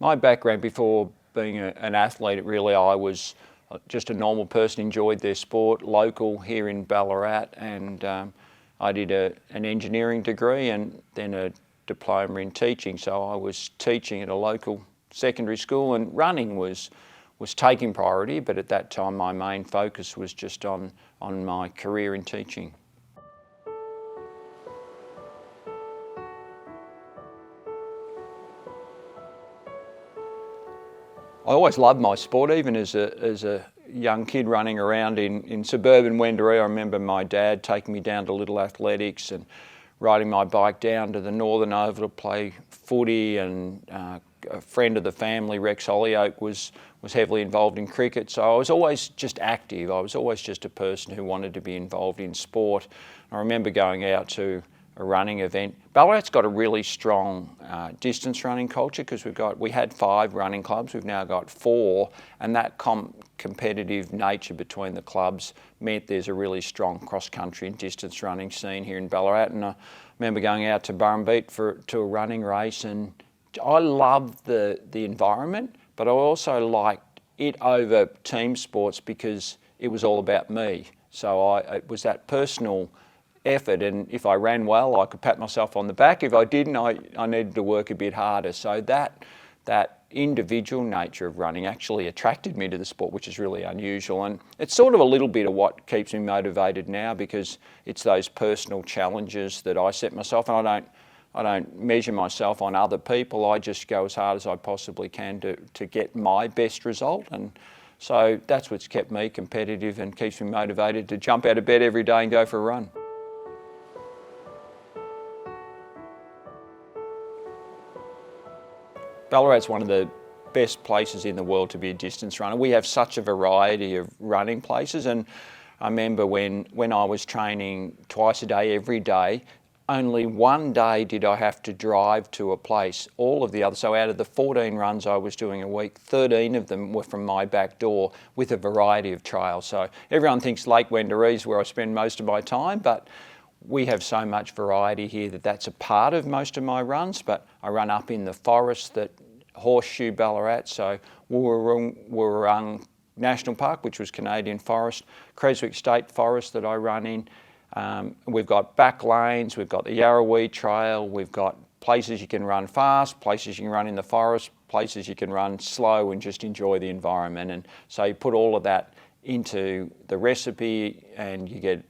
My background before being an athlete, really, I was just a normal person, enjoyed their sport, local here in Ballarat, and I did an engineering degree and then a diploma in teaching. So I was teaching at a local secondary school, and running was taking priority, but at that time my main focus was just on my career in teaching. I always loved my sport, even as a young kid running around in suburban Wendouree. I remember my dad taking me down to Little Athletics and riding my bike down to the Northern Oval to play footy, and a friend of the family, Rex Hollyoake, was heavily involved in cricket. So I was always just active. I was always just a person who wanted to be involved in sport. I remember going out to a running event. Ballarat's got a really strong distance running culture because we had 5 running clubs, we've now got 4, and that competitive nature between the clubs meant there's a really strong cross-country and distance running scene here in Ballarat. And I remember going out to Burrumbeet to a running race, and I loved the environment, but I also liked it over team sports because it was all about me. So it was that personal effort, and if I ran well, I could pat myself on the back. If I didn't, I needed to work a bit harder. So that individual nature of running actually attracted me to the sport, which is really unusual. And it's sort of a little bit of what keeps me motivated now, because it's those personal challenges that I set myself, and I don't measure myself on other people. I just go as hard as I possibly can to get my best result. And so that's what's kept me competitive and keeps me motivated to jump out of bed every day and go for a run. Ballarat's one of the best places in the world to be a distance runner. We have such a variety of running places, and I remember when I was training twice a day, every day, only one day did I have to drive to a place. All of the others, so out of the 14 runs I was doing a week, 13 of them were from my back door with a variety of trails. So everyone thinks Lake Wendouree is where I spend most of my time, but we have so much variety here that's a part of most of my runs. But I run up in the forest that horseshoe Ballarat, so Woorong National Park, which was Canadian forest, Creswick State Forest that I run in. We've got back lanes, we've got the Yarrawee Trail, we've got places you can run fast, places you can run in the forest, places you can run slow and just enjoy the environment. And so you put all of that into the recipe and you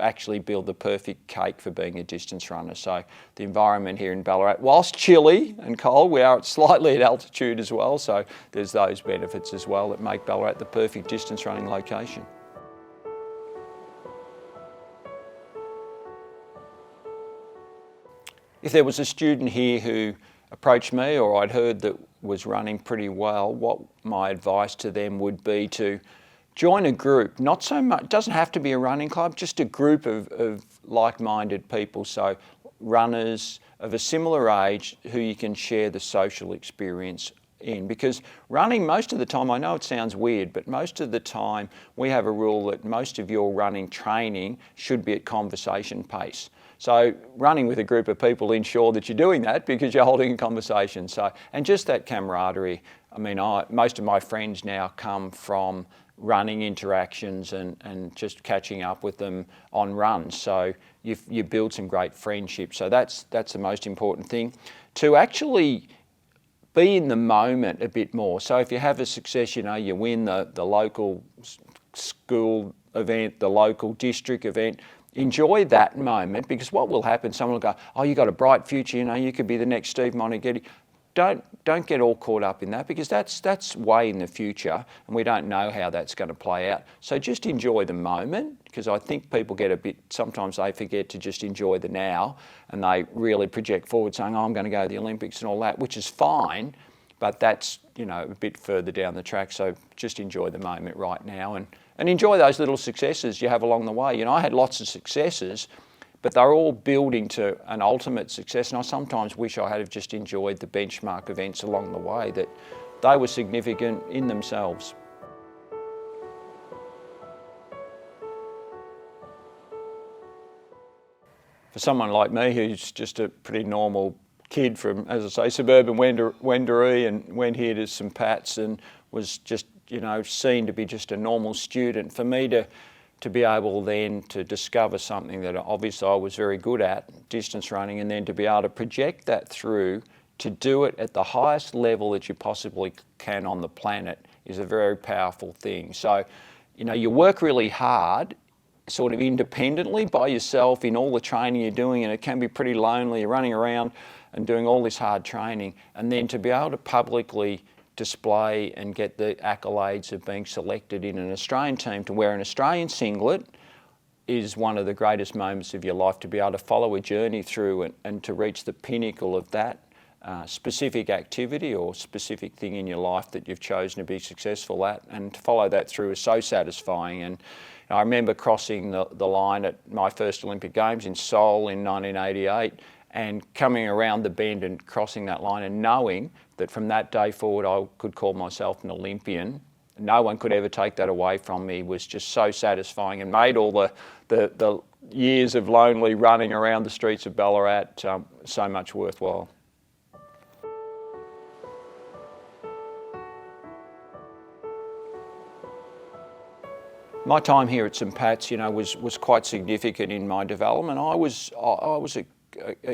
actually build the perfect cake for being a distance runner. So the environment here in Ballarat, whilst chilly and cold, we are slightly at altitude as well, so there's those benefits as well that make Ballarat the perfect distance running location. If there was a student here who approached me, or I'd heard that was running pretty well, what my advice to them would be to join a group. Not so much, it doesn't have to be a running club, just a group of like-minded people. So runners of a similar age who you can share the social experience in. Because running, most of the time, I know it sounds weird, but most of the time we have a rule that most of your running training should be at conversation pace. So running with a group of people ensure that you're doing that because you're holding a conversation. So, and just that camaraderie. I mean, most of my friends now come from running interactions and just catching up with them on runs. So you build some great friendships. So that's the most important thing. To actually be in the moment a bit more. So if you have a success, you win the local school event, the local district event, enjoy that moment, because what will happen, someone will go, oh, you got a bright future, you could be the next Steve Moneghetti. Don't get all caught up in that, because that's way in the future and we don't know how that's going to play out. So just enjoy the moment, because I think people sometimes they forget to just enjoy the now and they really project forward saying, oh, I'm going to go to the Olympics and all that, which is fine, but that's a bit further down the track. So just enjoy the moment right now and enjoy those little successes you have along the way. I had lots of successes, but they're all building to an ultimate success. And I sometimes wish I had just enjoyed the benchmark events along the way, that they were significant in themselves. For someone like me who's just a pretty normal kid from, as I say, suburban Wendouree, and went here to St Pat's and was just, seen to be just a normal student. For me to be able then to discover something that obviously I was very good at, distance running, and then to be able to project that through to do it at the highest level that you possibly can on the planet is a very powerful thing. So, you work really hard sort of independently by yourself in all the training you're doing, and it can be pretty lonely. You're running around and doing all this hard training, and then to be able to publicly display and get the accolades of being selected in an Australian team to wear an Australian singlet is one of the greatest moments of your life, to be able to follow a journey through and to reach the pinnacle of that specific activity or specific thing in your life that you've chosen to be successful at, and to follow that through is so satisfying. And I remember crossing the line at my first Olympic Games in Seoul in 1988 and coming around the bend and crossing that line and knowing that from that day forward I could call myself an Olympian. No one could ever take that away from me, was just so satisfying, and made all the years of lonely running around the streets of Ballarat so much worthwhile. My time here at St Pat's, was quite significant in my development. I was a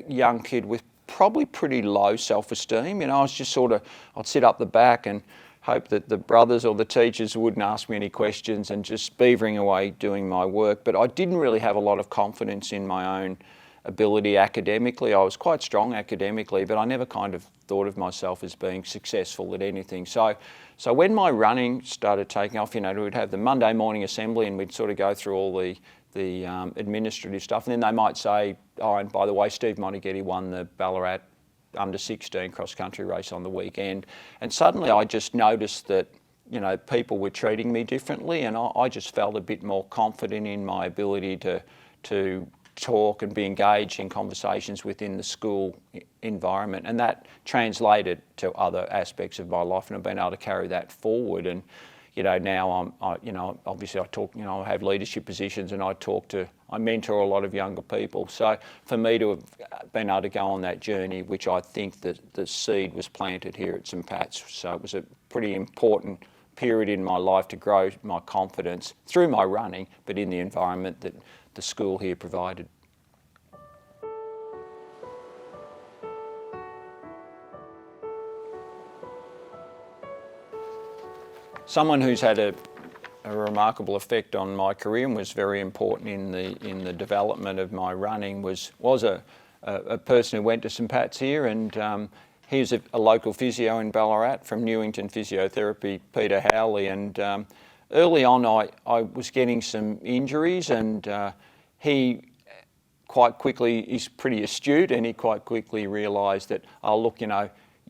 young kid with probably pretty low self-esteem. I was just I'd sit up the back and hope that the brothers or the teachers wouldn't ask me any questions, and just beavering away doing my work. But I didn't really have a lot of confidence in my own ability academically. I was quite strong academically, but I never kind of thought of myself as being successful at anything. So when my running started taking off, we'd have the Monday morning assembly and we'd sort of go through all the administrative stuff, and then they might say, oh, and by the way, Steve Moneghetti won the Ballarat under 16 cross-country race on the weekend. And suddenly I just noticed that people were treating me differently, and I just felt a bit more confident in my ability to talk and be engaged in conversations within the school environment, and that translated to other aspects of my life, and I've been able to carry that forward. And now obviously I talk, I have leadership positions, and I mentor a lot of younger people. So for me to have been able to go on that journey, which I think that the seed was planted here at St Pat's, so it was a pretty important period in my life to grow my confidence through my running, but in the environment that the school here provided. Someone who's had a remarkable effect on my career and was very important in the development of my running was a person who went to St Pat's here, and he was a local physio in Ballarat from Newington Physiotherapy, Peter Howley, and early on I was getting some injuries, and he quite quickly, he's pretty astute, and he quite quickly realised that, oh look,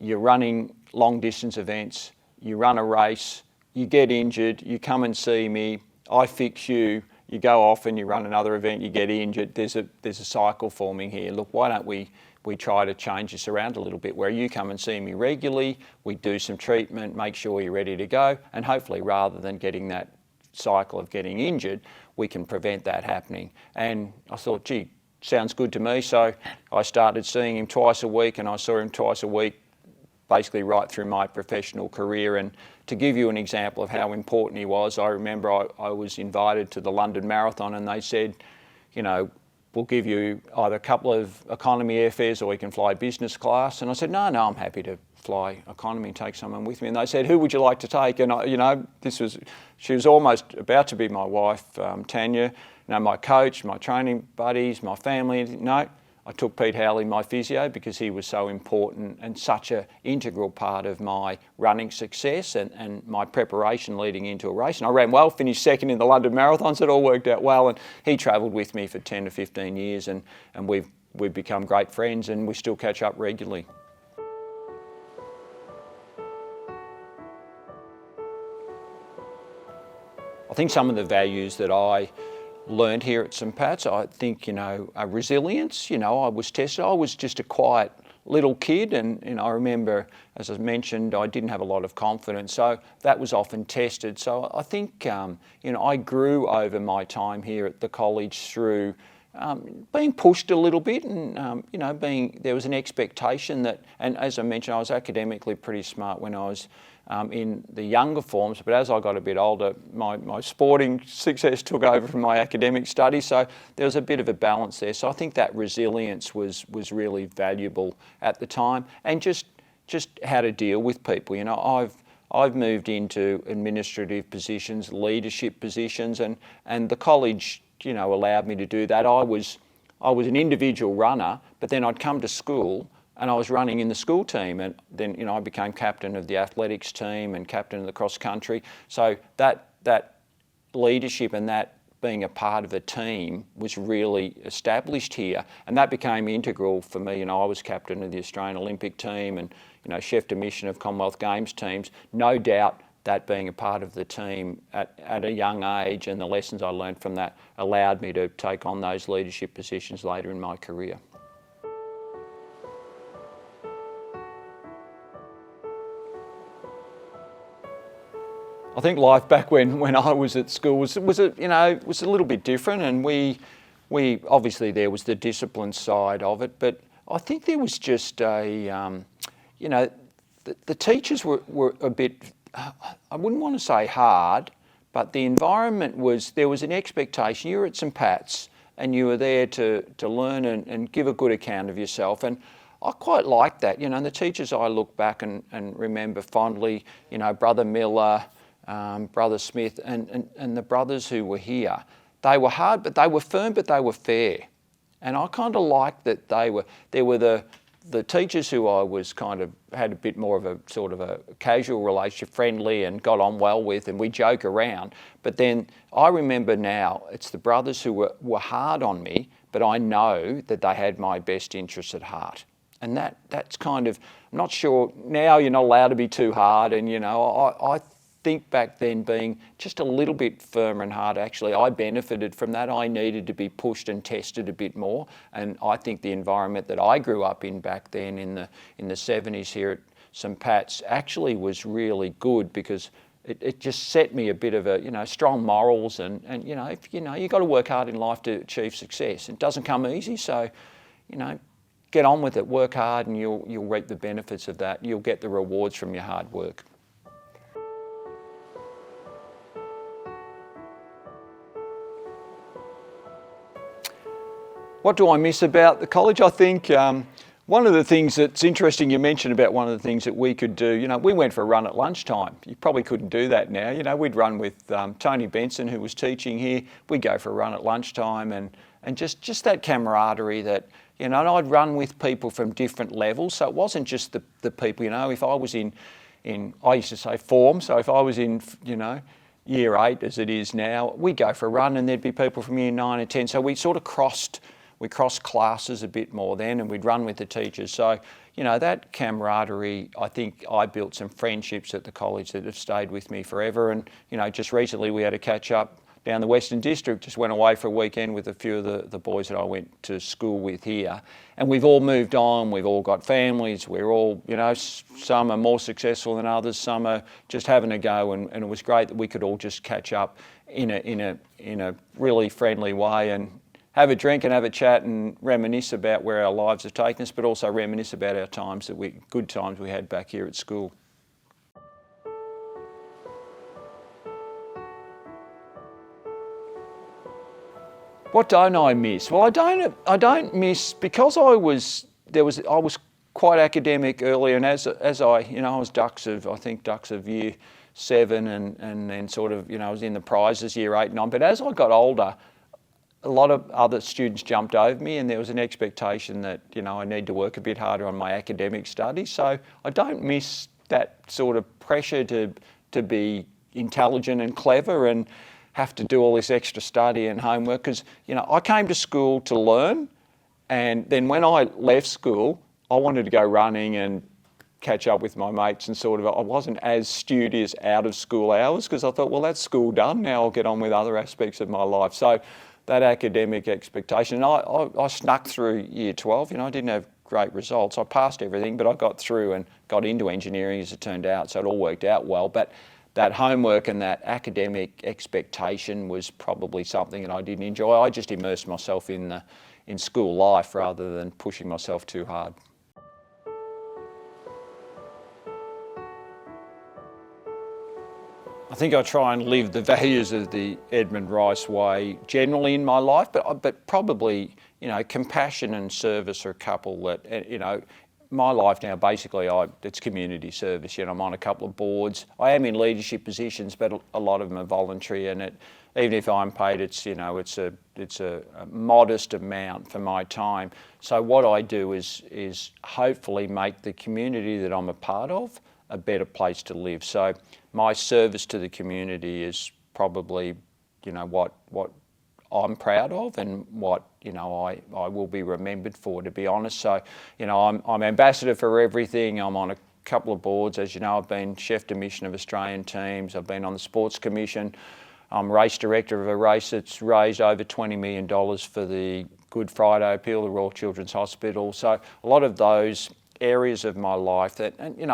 you're running long distance events, you run a race, you get injured, you come and see me, I fix you, you go off and you run another event, you get injured, there's a cycle forming here. Look, why don't we try to change this around a little bit, where you come and see me regularly, we do some treatment, make sure you're ready to go, and hopefully rather than getting that cycle of getting injured, we can prevent that happening. And I thought, gee, sounds good to me. So I started seeing him twice a week, and I saw him twice a week basically right through my professional career. And to give you an example of how important he was, I remember I was invited to the London Marathon, and they said, we'll give you either a couple of economy airfares or you can fly business class. And I said, no, I'm happy to fly economy and take someone with me. And they said, who would you like to take? And she was almost about to be my wife, Tanya, my coach, my training buddies, my family. No, I took Pete Howley, my physio, because he was so important and such an integral part of my running success and my preparation leading into a race. And I ran well, finished second in the London Marathon, so it all worked out well. And he travelled with me for 10 to 15 years, and we've become great friends, and we still catch up regularly. I think some of the values that I learned here at St Pat's, I think, resilience. I was tested. I was just a quiet little kid, and I remember, as I mentioned, I didn't have a lot of confidence, so that was often tested. So I think I grew over my time here at the college through being pushed a little bit, and there was an expectation that, and as I mentioned, I was academically pretty smart when I was in the younger forms, but as I got a bit older, my sporting success took over from my academic studies, so there was a bit of a balance there. So I think that resilience was really valuable at the time, and just how to deal with people. I've moved into administrative positions, leadership positions, and the college, allowed me to do that. I was an individual runner, but then I'd come to school and I was running in the school team, and then I became captain of the athletics team and captain of the cross country. So that leadership and that being a part of a team was really established here, and that became integral for me. I was captain of the Australian Olympic team and chef de mission of Commonwealth Games teams. No doubt that being a part of the team at a young age and the lessons I learned from that allowed me to take on those leadership positions later in my career. I think life back when I was at school was a little bit different, and we obviously there was the discipline side of it, but I think there was just the teachers were a bit, I wouldn't want to say hard, but the environment there was an expectation. You were at St Pat's and you were there to learn and give a good account of yourself, and I quite liked that. The teachers I look back and remember fondly, Brother Miller, Brother Smith and the brothers who were here, they were hard, but they were firm, but they were fair. And I kind of liked that there were the teachers who I was had a bit more of a sort of a casual relationship, friendly and got on well with, and we joke around. But then I remember now, it's the brothers who were hard on me, but I know that they had my best interests at heart. And that's I'm not sure, now you're not allowed to be too hard, and I think back then being just a little bit firmer and hard, actually, I benefited from that. I needed to be pushed and tested a bit more, and I think the environment that I grew up in back then in the 70s here at St Pat's actually was really good, because it just set me a bit of a strong morals, and you've got to work hard in life to achieve success. It doesn't come easy, so get on with it, work hard, and you'll reap the benefits of that. You'll get the rewards from your hard work. What do I miss about the college? I think one of the things that's interesting, you mentioned about one of the things that we could do, we went for a run at lunchtime. You probably couldn't do that now. We'd run with Tony Benson, who was teaching here. We'd go for a run at lunchtime, and just that camaraderie that, and I'd run with people from different levels. So it wasn't just the people, if I was in I used to say form, so if I was in, year 8 as it is now, we'd go for a run and there'd be people from year 9 and 10. So we sort of crossed classes a bit more then, and we'd run with the teachers. So, that camaraderie, I think I built some friendships at the college that have stayed with me forever. And, just recently we had a catch up down the Western District, just went away for a weekend with a few of the boys that I went to school with here. And we've all moved on, we've all got families, we're all, some are more successful than others, some are just having a go, and it was great that we could all just catch up in a really friendly way and have a drink and have a chat and reminisce about where our lives have taken us, but also reminisce about our good times we had back here at school. What don't I miss? Well, I don't miss, because I was quite academic early, and as I was Dux of year 7, and then sort of I was in the prizes year 8 and 9. But as I got older, a lot of other students jumped over me, and there was an expectation that I need to work a bit harder on my academic studies. So I don't miss that sort of pressure to be intelligent and clever and have to do all this extra study and homework, because I came to school to learn, and then when I left school, I wanted to go running and catch up with my mates, and I wasn't as studious out of school hours, because I thought, well, that's school done, now I'll get on with other aspects of my life. So that academic expectation, I snuck through year 12. I didn't have great results. I passed everything, but I got through and got into engineering, as it turned out, so it all worked out well. But that homework and that academic expectation was probably something that I didn't enjoy. I just immersed myself in school life rather than pushing myself too hard. I think I try and live the values of the Edmund Rice way generally in my life, but probably, compassion and service are a couple that, my life now basically it's community service. I'm on a couple of boards. I am in leadership positions, but a lot of them are voluntary, and even if I'm paid, it's a modest amount for my time. So what I do is hopefully make the community that I'm a part of a better place to live. So my service to the community is probably, what I'm proud of and what, I will be remembered for, to be honest. So, I'm ambassador for everything. I'm on a couple of boards. As you know, I've been chef de mission of Australian teams. I've been on the Sports Commission. I'm race director of a race that's raised over $20 million for the Good Friday Appeal, the Royal Children's Hospital. So a lot of those areas of my life that, and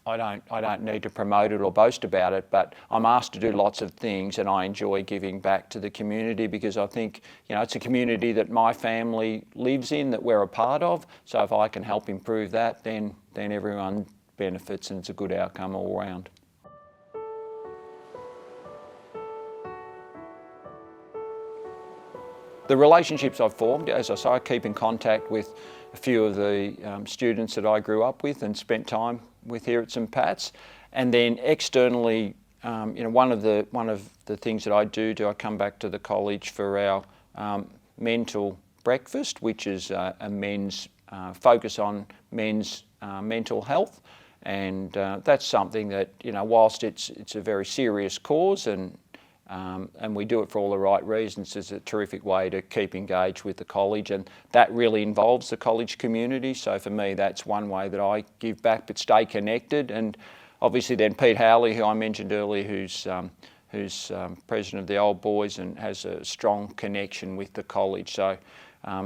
I don't need to promote it or boast about it, but I'm asked to do lots of things, and I enjoy giving back to the community because I think, it's a community that my family lives in, that we're a part of. So if I can help improve that, then everyone benefits, and it's a good outcome all around. The relationships I've formed, as I say, I keep in contact with a few of the students that I grew up with and spent time with here at St Pat's. And then externally, one of the things that I do, I come back to the college for our mental breakfast, which is a men's focus on men's mental health. And that's something that, whilst it's a very serious cause and we do it for all the right reasons, it's a terrific way to keep engaged with the college, and that really involves the college community. So for me, that's one way that I give back but stay connected. And obviously then Pete Howley, who I mentioned earlier, who's president of the Old Boys and has a strong connection with the college. So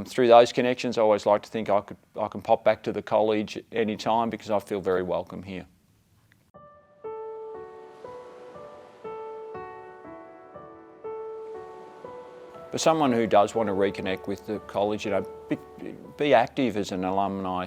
through those connections, I always like to think I can pop back to the college anytime because I feel very welcome here. For someone who does want to reconnect with the college, be active as an alumni.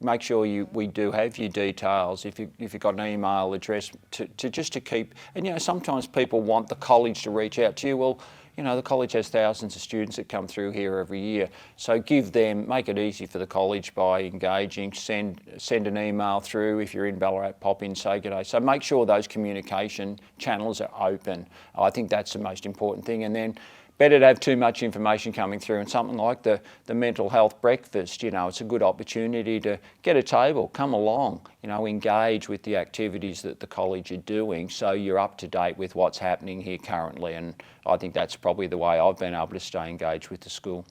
Make sure we do have your details. If you've got an email address to keep. And sometimes people want the college to reach out to you. Well, the college has thousands of students that come through here every year. So make it easy for the college by engaging. Send an email through. If you're in Ballarat, pop in, say good day. So make sure those communication channels are open. I think that's the most important thing. And then better to have too much information coming through, and something like the mental health breakfast, it's a good opportunity to get a table, come along, engage with the activities that the college are doing so you're up to date with what's happening here currently. And I think that's probably the way I've been able to stay engaged with the school.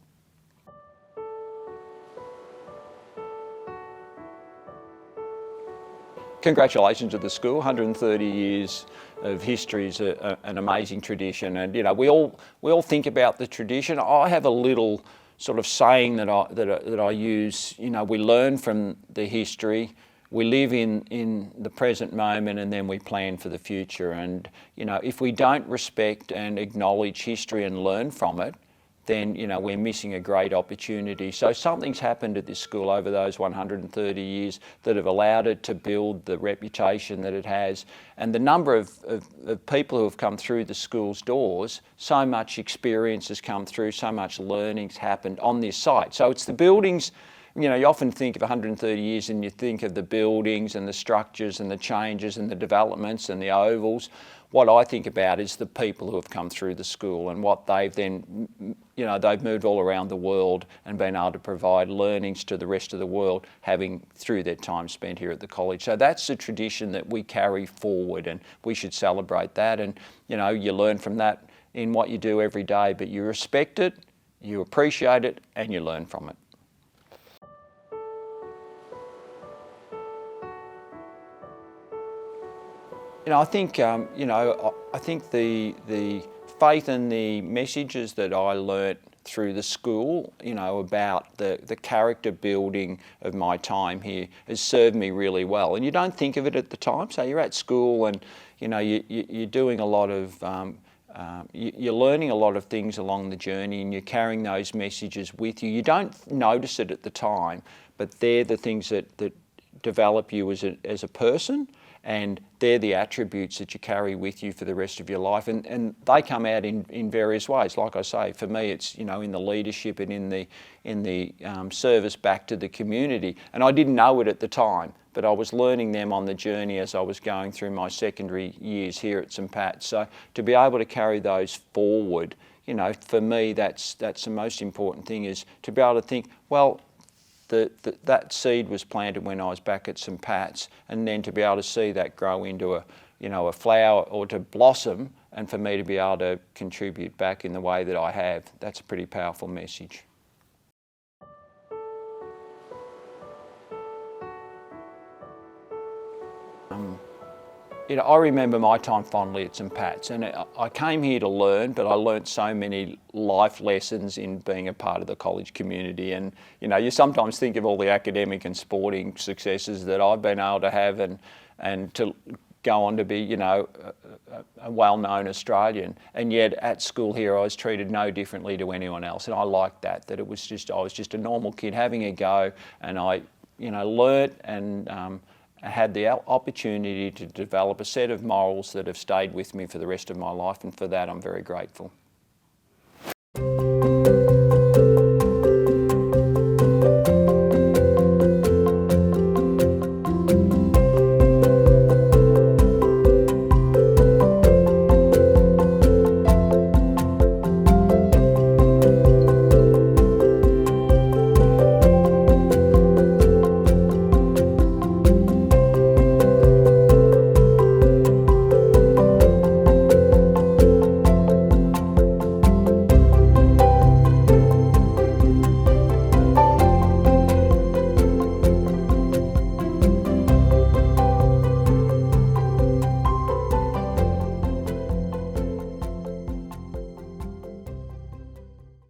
Congratulations to the school. 130 years of history is an amazing tradition, and we all think about the tradition. I have a little sort of saying that I use. We learn from the history, we live in the present moment, and then we plan for the future. And if we don't respect and acknowledge history and learn from it, then we're missing a great opportunity. So something's happened at this school over those 130 years that have allowed it to build the reputation that it has. And the number of people who have come through the school's doors, so much experience has come through, so much learning's happened on this site. So it's the buildings. You often think of 130 years and you think of the buildings and the structures and the changes and the developments and the ovals. What I think about is the people who have come through the school and what they've then, they've moved all around the world and been able to provide learnings to the rest of the world, having through their time spent here at the college. So that's the tradition that we carry forward, and we should celebrate that. And, you learn from that in what you do every day, but you respect it, you appreciate it, and you learn from it. I think the faith and the messages that I learnt through the school, you know, about the character building of my time here has served me really well. And you don't think of it at the time. So you're at school and, you know, you're doing a lot of, you're learning a lot of things along the journey, and you're carrying those messages with you. You don't notice it at the time, but they're the things that develop you as a person, and they're the attributes that you carry with you for the rest of your life, and they come out in various ways. Like I say, for me, it's, you know, in the leadership and in the service back to the community. And I didn't know it at the time, but I was learning them on the journey as I was going through my secondary years here at St Pat's. So to be able to carry those forward, you know, for me, that's the most important thing, is to be able to think, well, that seed was planted when I was back at St Pat's, and then to be able to see that grow into a flower, or to blossom, and for me to be able to contribute back in the way that I have, that's a pretty powerful message. You know, I remember my time fondly at St Pat's, and I came here to learn, but I learnt so many life lessons in being a part of the college community. And, you know, you sometimes think of all the academic and sporting successes that I've been able to have, and to go on to be, you know, a well-known Australian. And yet at school here I was treated no differently to anyone else, and I liked that I was just a normal kid having a go, and I, you know, learnt and I had the opportunity to develop a set of morals that have stayed with me for the rest of my life, and for that I'm very grateful.